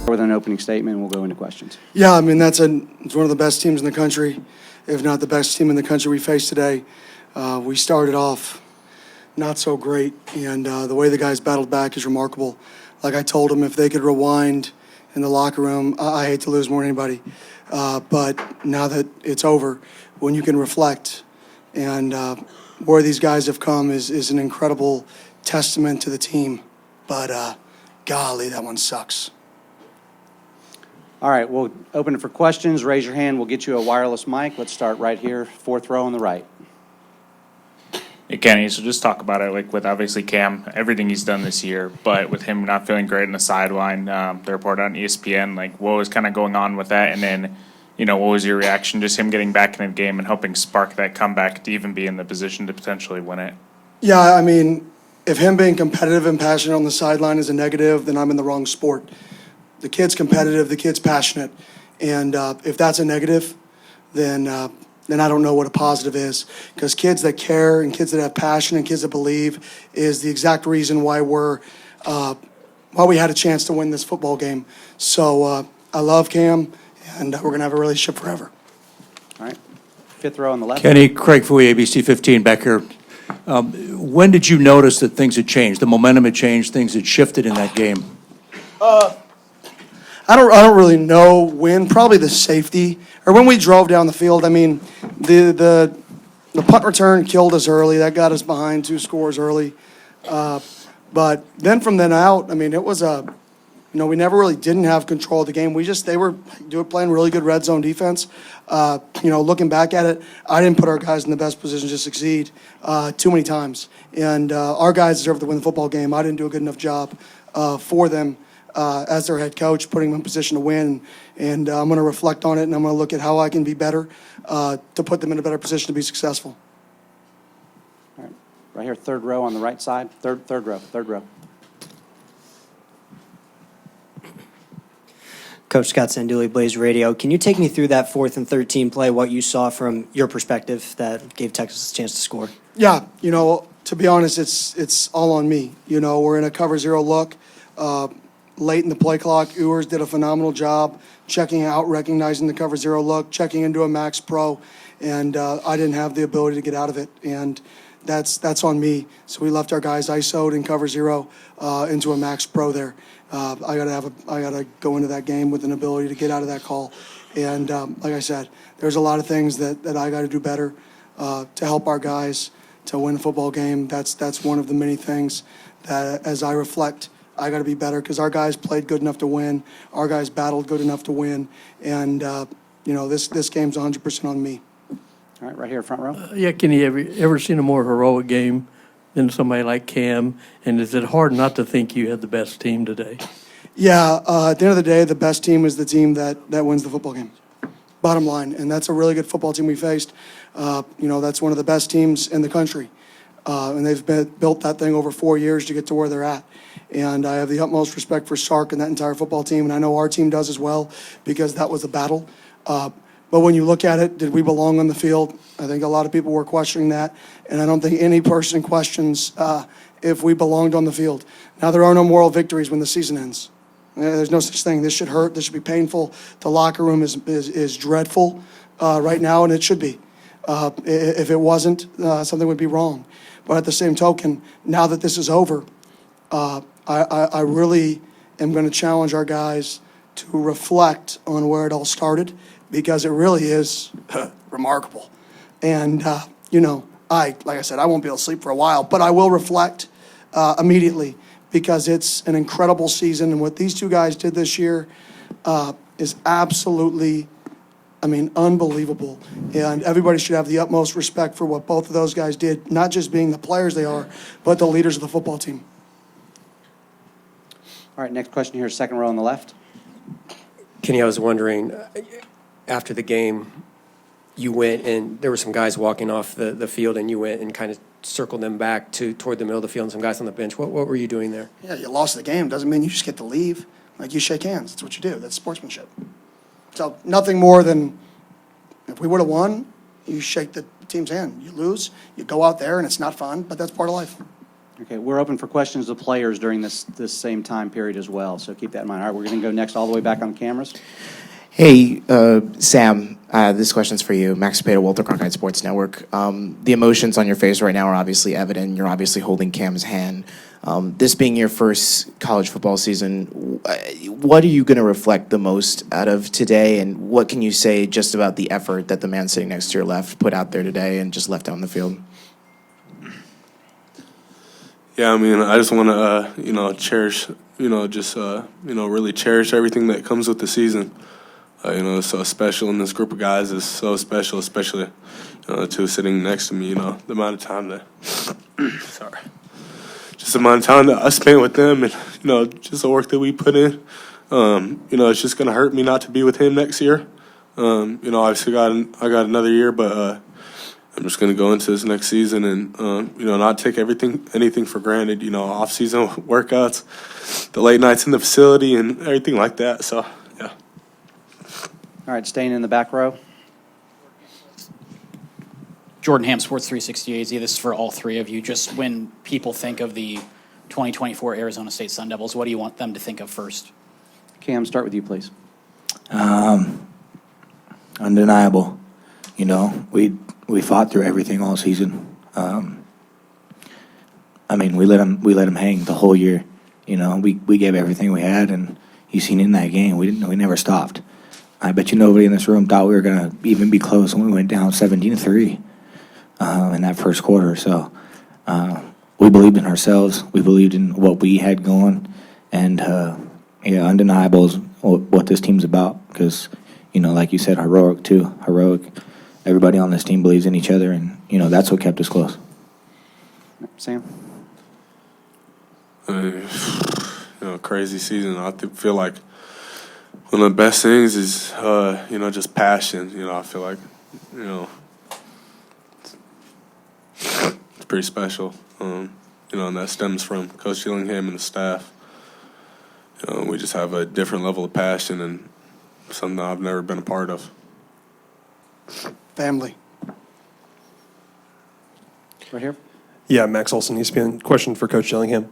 with an opening statement, and we'll go into questions. Yeah, I mean, it's one of the best teams in the country, if not the best team in the country we face today. We started off not so great, and the way the guys battled back is remarkable. Like I told them, if they could rewind in the locker room, I hate to lose more than anybody, but now that it's over, when you can reflect, and where these guys have come is an incredible testament to the team. But golly, that one sucks. All right, we'll open it for questions. Raise your hand. We'll get you a wireless mic. Let's start right here, fourth row on the right. Hey, Kenny, so just talk about it, like with obviously Cam, everything he's done this year, but with him not feeling great in the sideline, the report on ESPN, like what was kind of going on with that? And then, what was your reaction, just him getting back in the game and helping spark that comeback to even be in the position to potentially win it? Yeah, I mean, if him being competitive and passionate on the sideline is a negative, then I'm in the wrong sport. The kid's competitive, the kid's passionate, and if that's a negative, then I don't know what a positive is. Because kids that care and kids that have passion and kids that believe is the exact reason why we had a chance to win this football game. So I love Cam, and we're gonna have a relationship forever. All right, fifth row on the left. Kenny, Craig Fouye, ABC 15 back here. When did you notice that things had changed? The momentum had changed, things had shifted in that game? I don't really know when. Probably the safety, or when we drove down the field. I mean, the punt return killed us early. That got us behind 2 scores early. But then from then out, I mean, it was we never really didn't have control of the game. They were playing really good red zone defense. Looking back at it, I didn't put our guys in the best position to succeed too many times. And our guys deserve to win the football game. I didn't do a good enough job for them. As their head coach, putting them in position to win. And I'm going to reflect on it, and I'm going to look at how I can be better to put them in a better position to be successful. All right, right here, third row on the right side. Third row. Coach Scott Sanduli, Blaze Radio. Can you take me through that 4th and 13 play, what you saw from your perspective that gave Texas a chance to score? Yeah, to be honest, it's all on me. We're in a cover 0 look. Late in the play clock, Ewers did a phenomenal job checking out, recognizing the cover 0 look, checking into a max pro, and I didn't have the ability to get out of it, and that's on me. So we left our guys ISO'd in cover 0 into a max pro there. I gotta go into that game with an ability to get out of that call, and like I said, there's a lot of things that I got to do better to help our guys to win a football game. That's one of the many things that, as I reflect, I got to be better because our guys played good enough to win. Our guys battled good enough to win. And, this game's 100% on me. All right, right here, front row. Yeah, Kenny, have you ever seen a more heroic game than somebody like Cam? And is it hard not to think you had the best team today? Yeah, at the end of the day, the best team is the team that wins the football game. Bottom line. And that's a really good football team we faced. That's one of the best teams in the country. And they've built that thing over 4 years to get to where they're at. And I have the utmost respect for Sark and that entire football team, and I know our team does as well because that was a battle. But when you look at it, did we belong on the field? I think a lot of people were questioning that, and I don't think any person questions if we belonged on the field. Now, there are no moral victories when the season ends. There's no such thing. This should hurt. This should be painful. The locker room is dreadful right now, and it should be. If it wasn't, something would be wrong. But at the same token, now that this is over, I really am going to challenge our guys to reflect on where it all started because it really is remarkable. And, like I said, I won't be able to sleep for a while, but I will reflect immediately because it's an incredible season. And what these 2 guys did this year is absolutely, unbelievable. And everybody should have the utmost respect for what both of those guys did, not just being the players they are, but the leaders of the football team. All right, next question here, second row on the left. Kenny, I was wondering, after the game, you went and there were some guys walking off the field and you went and kind of circled them back toward the middle of the field and some guys on the bench. What were you doing there? Yeah, you lost the game. Doesn't mean you just get to leave. Like, you shake hands. That's what you do. That's sportsmanship. So nothing more than if we would have won, you shake the team's hand. You lose, you go out there, and it's not fun, but that's part of life. Okay, we're open for questions of players during this same time period as well, so keep that in mind. All right, we're going to go next all the way back on cameras. Hey, Sam, this question's for you. Max Skattebo, Walter Cronkite Sports Network. The emotions on your face right now are obviously evident. You're obviously holding Cam's hand. This being your first college football season, what are you going to reflect the most out of today, and what can you say just about the effort that the man sitting next to your left put out there today and just left out on the field? Yeah, I mean, I just want to, cherish, really cherish everything that comes with the season. It's so special, and this group of guys is so special, especially, to sitting next to me, the amount of time that, just the amount of time that I spent with them and, just the work that we put in. It's just going to hurt me not to be with him next year. Obviously I got another year, but I'm just going to go into this next season and, not take anything for granted, off-season workouts, the late nights in the facility and everything like that. So, yeah. All right, staying in the back row. Jordan Ham, Sports 360 AZ. This is for all three of you. Just when people think of the 2024 Arizona State Sun Devils, what do you want them to think of first? Cam, start with you, please. Undeniable. We fought through everything all season. We let them hang the whole year. We gave everything we had, and you seen in that game we never stopped. I bet you nobody in this room thought we were gonna even be close when we went down 17-3 in that first quarter. So we believed in ourselves. We believed in what we had going, and undeniable is what this team's about. Because like you said, heroic too. Heroic. Everybody on this team believes in each other, and that's what kept us close. Sam? Crazy season. I feel like one of the best things is, just passion. I feel like, it's pretty special. And that stems from Coach Dillingham and the staff. We just have a different level of passion and something I've never been a part of. Family. Right here. Yeah, Max Olson, ESPN. Question for Coach Dillingham.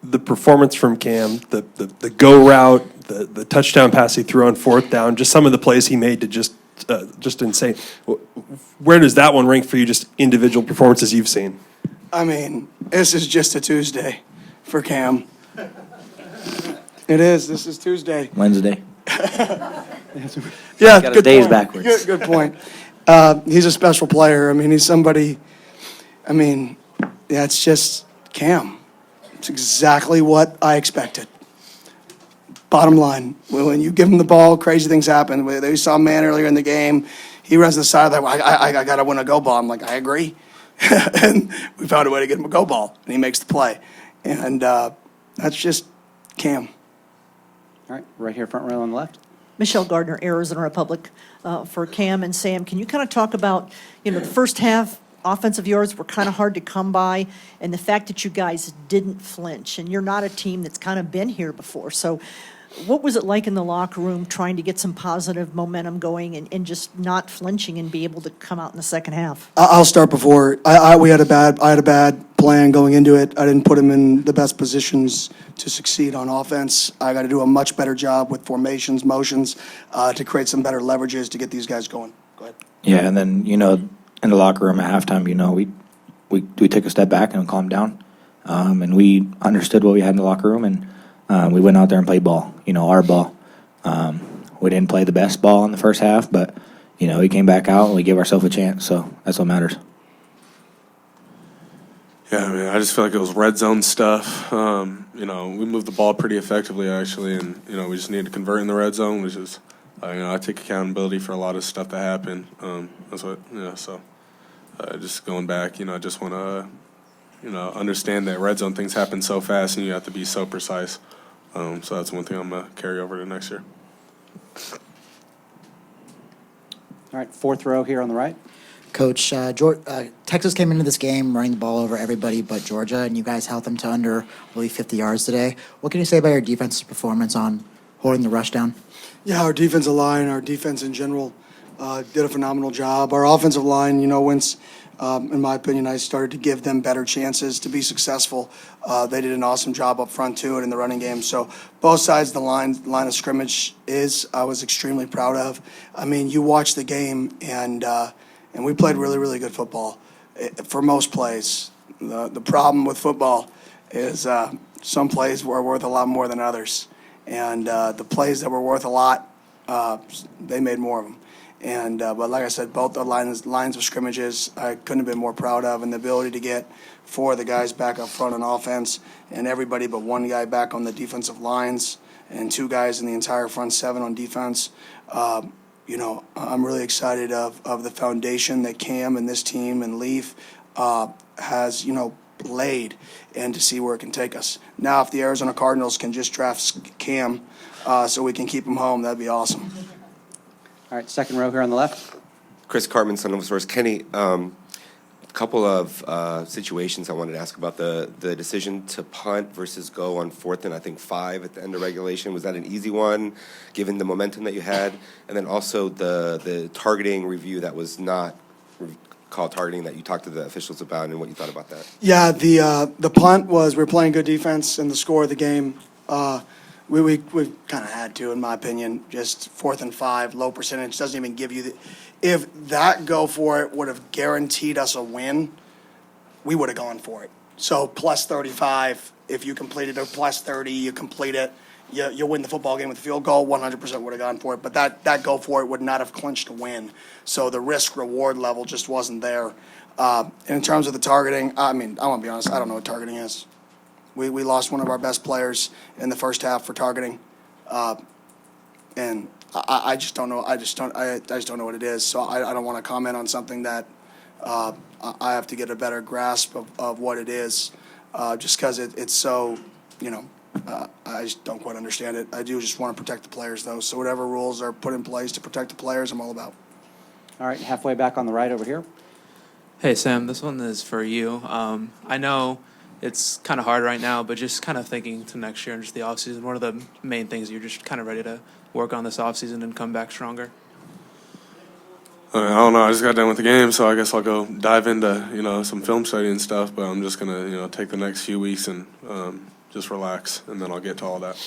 The performance from Cam, the go route, the touchdown pass he threw on fourth down, just some of the plays he made to just insane. Where does that one rank for you, just individual performances you've seen? This is just a Tuesday for Cam. It is. This is Tuesday. Wednesday. Yeah, Got his good days point. backwards. Good point. He's a special player. He's somebody. It's just Cam. It's exactly what I expected. Bottom line, when you give him the ball, crazy things happen. They saw a man earlier in the game. He runs to the side like, I got to win a go ball. I'm like, I agree. And we found a way to get him a go ball, and he makes the play. And that's just Cam. All right, right here, front row on the left. Michelle Gardner, Arizona Republic, for Cam and Sam. Can you kind of talk about, the first half offensive yards were kind of hard to come by, and the fact that you guys didn't flinch, and you're not a team that's kind of been here before. So what was it like in the locker room trying to get some positive momentum going and just not flinching and be able to come out in the second half? I'll start before. I had a bad plan going into it. I didn't put him in the best positions to succeed on offense. I got to do a much better job with formations, motions, to create some better leverages to get these guys going. Go ahead. Yeah, and then in the locker room at halftime, we took a step back and calmed down, and we understood what we had in the locker room, and we went out there and played ball. Our ball. We didn't play the best ball in the first half, but we came back out and we gave ourselves a chance. So that's what matters. Yeah, I just feel like it was red zone stuff. We moved the ball pretty effectively, actually, and, we just needed to convert in the red zone, which is, I take accountability for a lot of stuff that happened. That's what, so just going back, I just want to, understand that red zone things happen so fast and you have to be so precise. So that's one thing I'm going to carry over to next year. All right, fourth row here on the right. Coach, Texas came into this game running the ball over everybody but Georgia, and you guys held them to under, I believe, 50 yards today. What can you say about your defense's performance on holding the rush down? Yeah, our defensive line, our defense in general, did a phenomenal job. Our offensive line, once in my opinion, I started to give them better chances to be successful. They did an awesome job up front too and in the running game. So both sides of the line of scrimmage I was extremely proud of. I mean, you watch the game and we played really, really good football for most plays. The problem with football is some plays were worth a lot more than others. And the plays that were worth a lot, they made more of them. And but like I said, both the lines of scrimmages I couldn't have been more proud of, and the ability to get 4 of the guys back up front on offense and everybody but 1 guy back on the defensive lines and 2 guys in the entire front 7 on defense. You know, I'm really excited of the foundation that Cam and this team and Leaf has, you know, laid, and to see where it can take us. Now, if the Arizona Cardinals can just draft Cam so we can keep him home, that'd be awesome. All right, second row here on the left. Chris Cartman, Son of Source. Kenny, a couple of situations I wanted to ask about. The decision to punt versus go on 4th and I think 5 at the end of regulation. Was that an easy one, given the momentum that you had? And then also the targeting review that was not called targeting that you talked to the officials about and what you thought about that. Yeah, the punt was we were playing good defense, and the score of the game, we kind of had to, in my opinion. Just 4th and 5, low percentage, doesn't even give you the. If that go for it would have guaranteed us a win, we would have gone for it. So plus 35, if you completed, or plus 30, you complete it, you win the football game with a field goal, 100% would have gone for it. But that go for it would not have clinched a win. So the risk-reward level just wasn't there. And in terms of the targeting, I mean, I want to be honest, I don't know what targeting is. We lost one of our best players in the first half for targeting. And I just don't know. I just don't know what it is. So I don't want to comment on something that I have to get a better grasp of what it is, just because it's so, you know, I just don't quite understand it. I do just want to protect the players, though. So whatever rules are put in place to protect the players, I'm all about. All right, halfway back on the right over here. Hey, Sam, this one is for you. I know it's kind of hard right now, but just kind of thinking to next year and just the offseason, what are the main things you're just kind of ready to work on this offseason and come back stronger? I don't know. I just got done with the game, so I guess I'll go dive into, you know, some film study and stuff. But I'm just gonna, you know, take the next few weeks and just relax, and then I'll get to all that.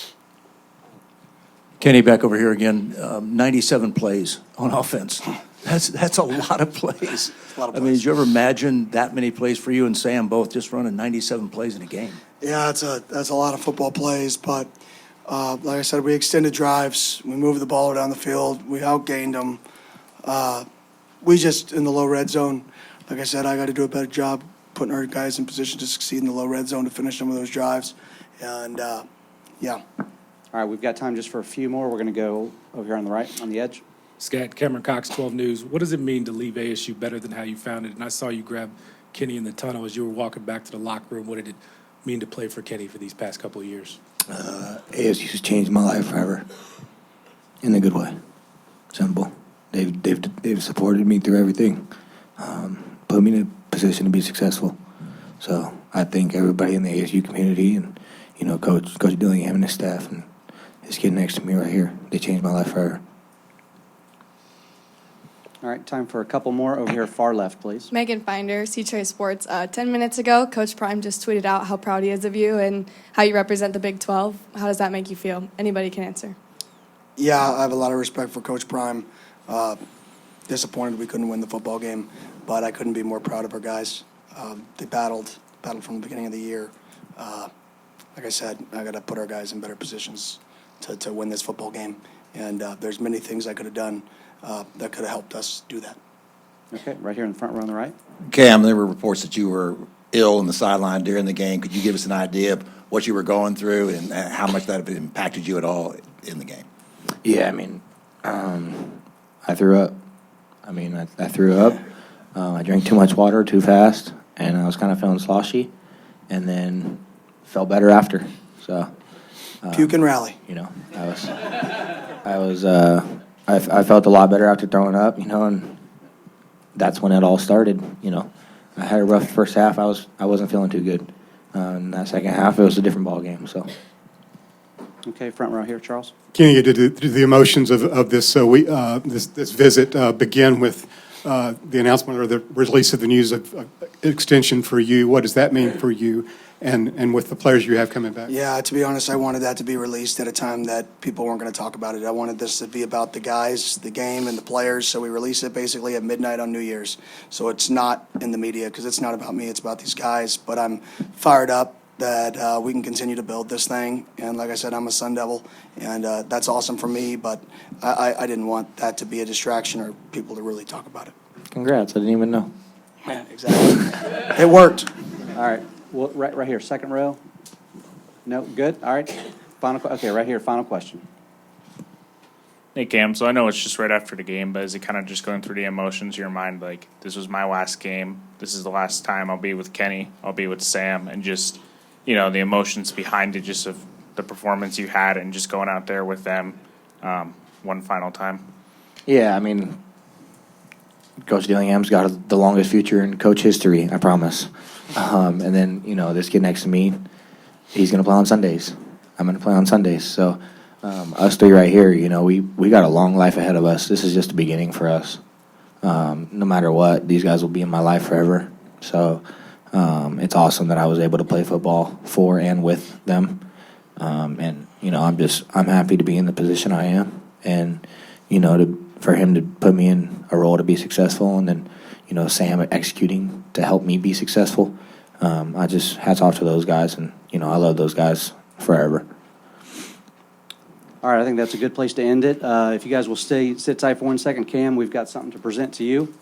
Kenny, back over here again. 97 plays on offense. That's a lot of plays. A lot of plays. I mean, did you ever imagine that many plays for you and Sam both just running 97 plays in a game? Yeah, that's a lot of football plays, but like I said, we extended drives, we moved the ball down the field, we outgained them. We just, in the low red zone, like I said, I got to do a better job putting our guys in position to succeed in the low red zone to finish some of those drives. And, yeah. All right, we've got time just for a few more. We're going to go over here on the right, on the edge. Scat, Cameron Cox, 12 News. What does it mean to leave ASU better than how you found it? And I saw you grab Kenny in the tunnel as you were walking back to the locker room. What did it mean to play for Kenny for these past couple of years? ASU's changed my life forever, in a good way. Simple. They've supported me through everything, put me in a position to be successful. So I thank everybody in the ASU community and, you know, Coach Dillingham and his staff and this kid next to me right here. They changed my life forever. All right, time for a couple more over here, far left, please. Megan Finder, C-Trade Sports. 10 minutes ago, Coach Prime just tweeted out how proud he is of you and how you represent the Big 12. How does that make you feel? Anybody can answer. Yeah, I have a lot of respect for Coach Prime. Disappointed we couldn't win the football game, but I couldn't be more proud of our guys. They battled from the beginning of the year. Like I said, I got to put our guys in better positions to win this football game. And there's many things I could have done that could have helped us do that. Okay, right here in the front row on the right. Cam, there were reports that you were ill on the sideline during the game. Could you give us an idea of what you were going through and how much that impacted you at all in the game? Yeah, I mean, I threw up. I threw up. I drank too much water too fast, and I was kind of feeling sloshy, and then felt better after. So puke and rally. You know, I felt a lot better after throwing up. You know, and that's when it all started. You know, I had a rough first half. I wasn't feeling too good. In that second half, it was a different ball game. So. Okay, front row here, Charles. Kenny, did the emotions of this this visit begin with the announcement or the release of the news of extension for you. What does that mean for you and with the players you have coming back? Yeah, to be honest, I wanted that to be released at a time that people weren't going to talk about it. I wanted this to be about the guys, the game, and the players, so we release it basically at midnight on New Year's. So it's not in the media because it's not about me, it's about these guys. But I'm fired up that we can continue to build this thing. And like I said, I'm a Sun Devil, and that's awesome for me, but I didn't want that to be a distraction or people to really talk about it. Congrats, I didn't even know. Yeah, exactly. It worked. All right, well, right here, second row. No, good, all right. Okay, right here, final question. Hey, Cam, so I know it's just right after the game, but is it kind of just going through the emotions in your mind, like, this was my last game, this is the last time I'll be with Kenny, I'll be with Sam, and just, you know, the emotions behind it, just of the performance you had and just going out there with them one final time? Yeah, I mean, Coach Dillingham's got the longest future in coach history, I promise. And then, you know, this kid next to me, he's going to play on Sundays. I'm going to play on Sundays. So us three right here, you know, we got a long life ahead of us. This is just the beginning for us. No matter what, these guys will be in my life forever. So it's awesome that I was able to play football for and with them. And, you know, I'm happy to be in the position I am. And, you know, for him to put me in a role to be successful, and then, you know, Sam executing to help me be successful. I just hats off to those guys, and, you know, I love those guys forever. All right, I think that's a good place to end it. If you guys will sit tight for 1 second, Cam, we've got something to present to you.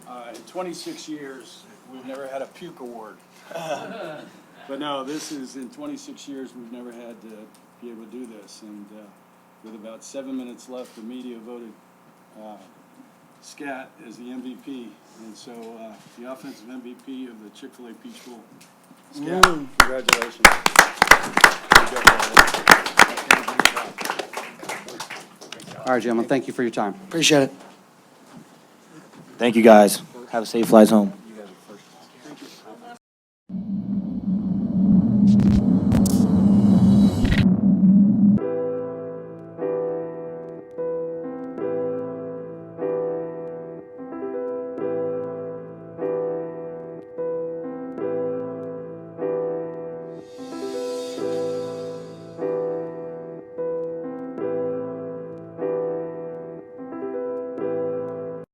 In 26 years, we've never had a puke award. But no, this is, in 26 years, we've never had to be able to do this. And with about 7 minutes left, the media voted Skat as the MVP. And so the offensive MVP of the Chick-fil-A Peach Bowl. Skat, congratulations. All right, gentlemen, thank you for your time. Appreciate it. Thank you, guys. Have a safe flights home.